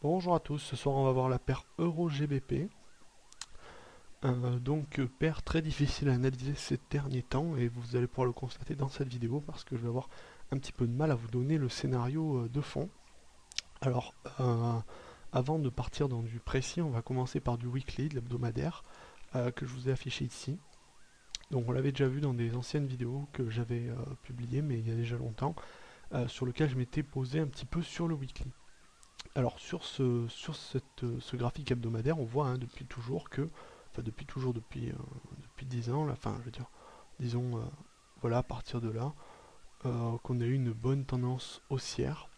Bonjour à tous, ce soir on va voir la paire Euro-GBP. Paire très difficile à analyser ces derniers temps et vous allez pouvoir le constater dans cette vidéo parce que je vais avoir un petit peu de mal à vous donner le scénario de fond. Alors, avant de partir dans du précis, on va commencer par du weekly, de l'hebdomadaire, que je vous ai affiché ici. Donc on l'avait déjà vu dans des anciennes vidéos que j'avais publiées, mais il y a déjà longtemps, sur lequel je m'étais posé un petit peu sur le weekly. Alors ce graphique hebdomadaire, on voit depuis toujours enfin depuis toujours, depuis 10 ans, là, enfin je veux dire, disons, voilà, à partir de là, qu'on a eu une bonne tendance haussière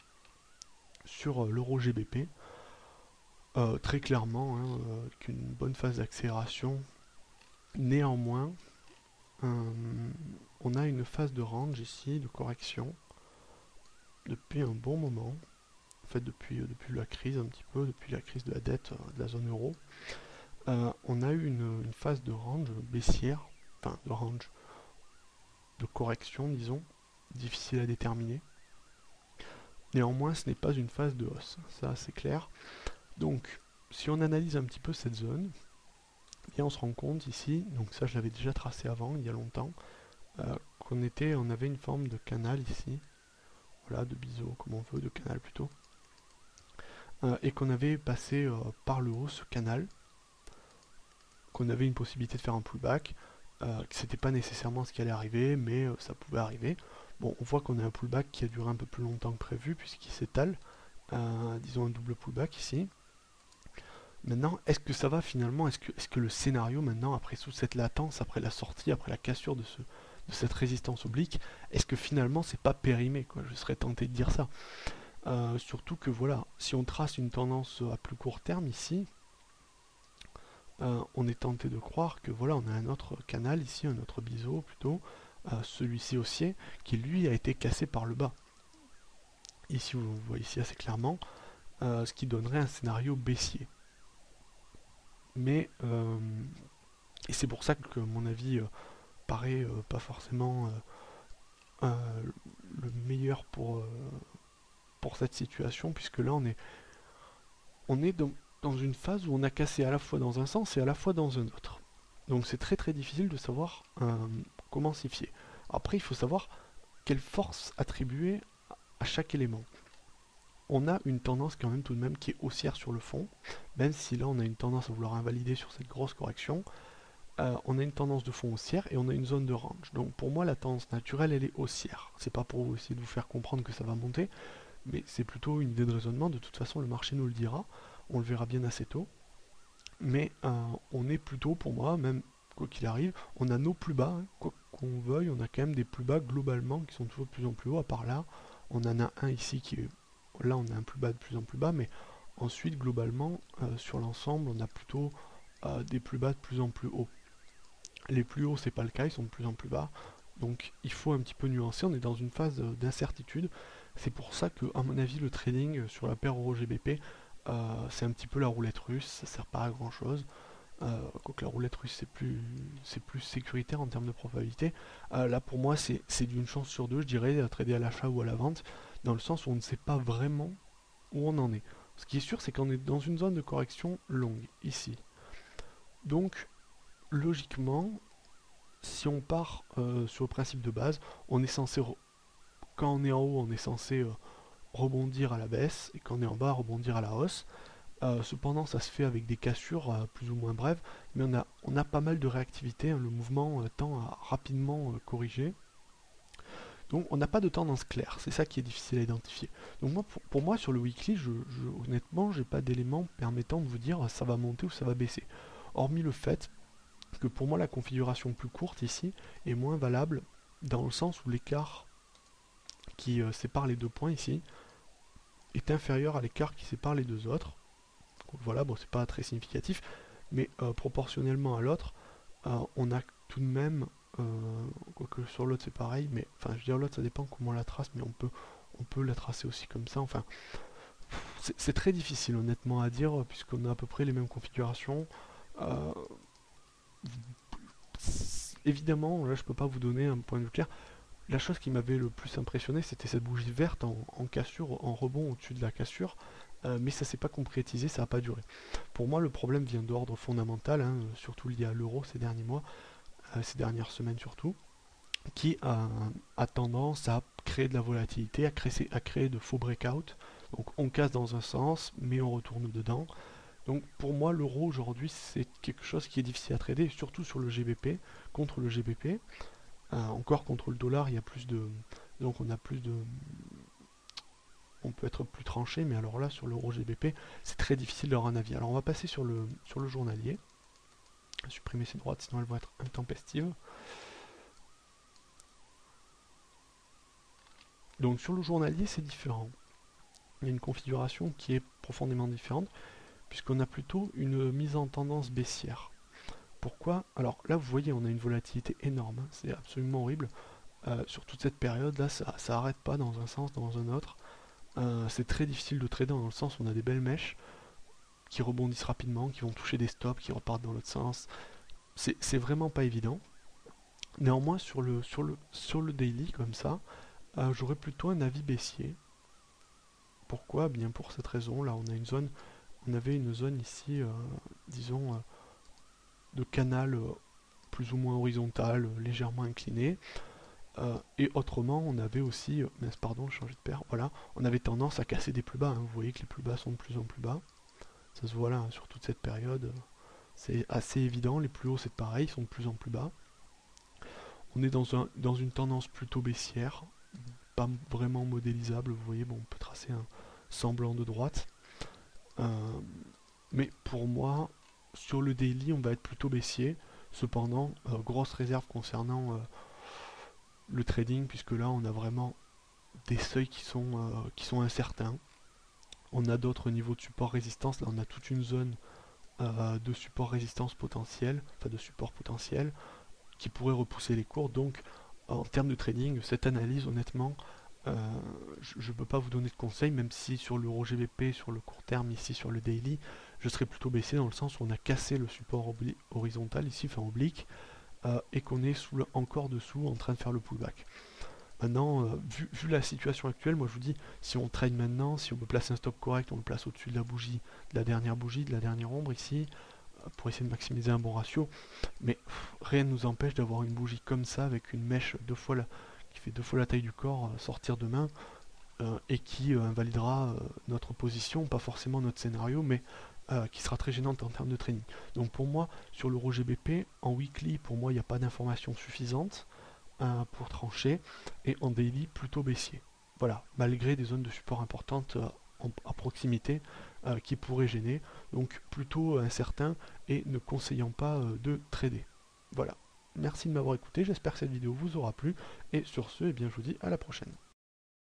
sur l'euro GBP, très clairement, qu'une bonne phase d'accélération. Néanmoins, euh, on a une phase de range ici, de correction, depuis un bon moment, en fait depuis la crise un petit peu, depuis la crise de la dette de la zone euro. On a eu une phase de range baissière, enfin de range de correction, disons, difficile à déterminer. Néanmoins, ce n'est pas une phase de hausse, ça c'est clair. Donc, si on analyse un petit peu cette zone, eh bien on se rend compte ici, donc ça je l'avais déjà tracé avant, il y a longtemps, on avait une forme de canal ici, voilà, de biseau, comme on veut, de canal plutôt, et qu'on avait passé par le haut ce canal, qu'on avait une possibilité de faire un pullback, que c'était pas nécessairement ce qui allait arriver, mais ça pouvait arriver. Bon, on voit qu'on a un pullback qui a duré un peu plus longtemps que prévu, puisqu'il s'étale, disons un double pullback ici. Maintenant, est-ce que ça va finalement, est-ce que le scénario maintenant, après toute cette latence, après la sortie, après la cassure de cette résistance oblique, est-ce que finalement c'est pas périmé, quoi? Je serais tenté de dire ça. Surtout que voilà, si on trace une tendance à plus court terme ici, on est tenté de croire que voilà, on a un autre canal ici, un autre biseau plutôt, celui-ci haussier, qui lui a été cassé par le bas. Ici, vous voyez ici assez clairement, ce qui donnerait un scénario baissier. Mais, et c'est pour ça que mon avis paraît pas forcément le meilleur pour cette situation, puisque là on est dans une phase où on a cassé à la fois dans un sens et à la fois dans un autre. Donc c'est très très difficile de savoir comment s'y fier. Après, il faut savoir quelle force attribuer à chaque élément. On a une tendance quand même tout de même qui est haussière sur le fond, même si là on a une tendance à vouloir invalider sur cette grosse correction. On a une tendance de fond haussière et on a une zone de range. Donc pour moi la tendance naturelle elle est haussière. C'est pas pour essayer de vous faire comprendre que ça va monter, mais c'est plutôt une idée de raisonnement. De toute façon le marché nous le dira, on le verra bien assez tôt. Mais on est plutôt, pour moi, même quoi qu'il arrive, on a nos plus bas, quoi qu'on veuille, on a quand même des plus bas globalement qui sont toujours de plus en plus hauts, à part là, on en a un ici qui est, là on a un plus bas de plus en plus bas, mais ensuite globalement, sur l'ensemble, on a plutôt des plus bas de plus en plus hauts. Les plus hauts, c'est pas le cas, ils sont de plus en plus bas, donc il faut un petit peu nuancer, on est dans une phase d'incertitude, c'est pour ça que, à mon avis, le trading sur la paire Euro-GBP, c'est un petit peu la roulette russe, ça sert pas à grand chose. Quoique la roulette russe c'est plus sécuritaire en termes de probabilité. Là pour moi c'est d'une chance sur deux, je dirais, à trader à l'achat ou à la vente, dans le sens où on ne sait pas vraiment où on en est. Ce qui est sûr c'est qu'on est dans une zone de correction longue, ici. Donc logiquement, si on part sur le principe de base, on est censé, quand on est en haut, on est censé rebondir à la baisse, et quand on est en bas, rebondir à la hausse. Cependant, ça se fait avec des cassures plus ou moins brèves, mais on a pas mal de réactivité, hein, le mouvement tend à rapidement corriger. Donc on n'a pas de tendance claire, c'est ça qui est difficile à identifier. Donc moi, pour moi, sur le weekly, honnêtement, j'ai pas d'éléments permettant de vous dire ça va monter ou ça va baisser. Hormis le fait que pour moi, la configuration plus courte ici est moins valable, dans le sens où l'écart qui sépare les deux points ici est inférieur à l'écart qui sépare les deux autres. Voilà, bon, c'est pas très significatif, mais proportionnellement à l'autre, on a tout de même, quoique sur l'autre c'est pareil, mais enfin, je veux dire, l'autre ça dépend comment on la trace, mais on peut la tracer aussi comme ça. Enfin, c'est très difficile honnêtement à dire, puisqu'on a à peu près les mêmes configurations. Euh, Évidemment, là je peux pas vous donner un point de vue clair. La chose qui m'avait le plus impressionné, c'était cette bougie verte en cassure, en rebond au-dessus de la cassure, mais ça s'est pas concrétisé, ça n'a pas duré. Pour moi, le problème vient d'ordre fondamental, hein, surtout lié à l'euro ces derniers mois, ces dernières semaines surtout, qui a tendance à créer de la volatilité, à créer de faux breakouts. Donc on casse dans un sens, mais on retourne dedans. Donc pour moi, l'euro aujourd'hui, c'est quelque chose qui est difficile à trader, surtout sur le GBP, contre le GBP. Encore contre le dollar, il y a plus de... Donc on a plus de... On peut être plus tranché, mais alors là, sur l'euro GBP, c'est très difficile d'avoir un avis. Alors on va passer sur le journalier. Supprimer ces droites, sinon elles vont être intempestives. Donc sur le journalier, c'est différent. Il y a une configuration qui est profondément différente, puisqu'on a plutôt une mise en tendance baissière. Pourquoi? Alors là, vous voyez, on a une volatilité énorme, hein, c'est absolument horrible. Sur toute cette période, là, ça n'arrête pas dans un sens, dans un autre. C'est très difficile de trader dans le sens où on a des belles mèches qui rebondissent rapidement, qui vont toucher des stops, qui repartent dans l'autre sens. C'est vraiment pas évident. Néanmoins, sur le daily, comme ça, j'aurais plutôt un avis baissier. Pourquoi? Bien pour cette raison. Là, on avait une zone ici, disons, de canal plus ou moins horizontal, légèrement incliné. Et autrement, on avait aussi, pardon, j'ai changé de paire, voilà, on avait tendance à casser des plus bas, hein. Vous voyez que les plus bas sont de plus en plus bas. Ça se voit là, hein, sur toute cette période. C'est assez évident, les plus hauts c'est pareil, ils sont de plus en plus bas. On est dans une tendance plutôt baissière, pas vraiment modélisable, vous voyez, bon, on peut tracer un semblant de droite. Mais pour moi, sur le daily, on va être plutôt baissier. Cependant, grosse réserve concernant le trading, puisque là, on a vraiment des seuils qui sont incertains. On a d'autres niveaux de support-résistance. Là, on a toute une zone de support-résistance potentiel, enfin de support potentiel, qui pourrait repousser les cours. Donc, en termes de trading, cette analyse, honnêtement, je ne peux pas vous donner de conseils, même si sur l'euro GBP, sur le court terme, ici sur le daily, je serais plutôt baissé dans le sens où on a cassé le support horizontal, ici, enfin oblique, et qu'on est encore dessous en train de faire le pullback. Maintenant, vu la situation actuelle, moi je vous dis, si on trade maintenant, si on peut placer un stop correct, on le place au-dessus de la bougie, de la dernière ombre ici, pour essayer de maximiser un bon ratio. Mais rien ne nous empêche d'avoir une bougie comme ça, avec une mèche qui fait 2 fois la taille du corps, sortir demain, et qui invalidera notre position, pas forcément notre scénario, mais qui sera très gênante en termes de trading. Donc pour moi, sur l'euro GBP, en weekly, pour moi, il n'y a pas d'information suffisante pour trancher, et en daily, plutôt baissier. Voilà, malgré des zones de support importantes à proximité qui pourraient gêner, donc plutôt incertain et ne conseillant pas de trader. Voilà, merci de m'avoir écouté, j'espère que cette vidéo vous aura plu, et sur ce, eh bien, je vous dis à la prochaine.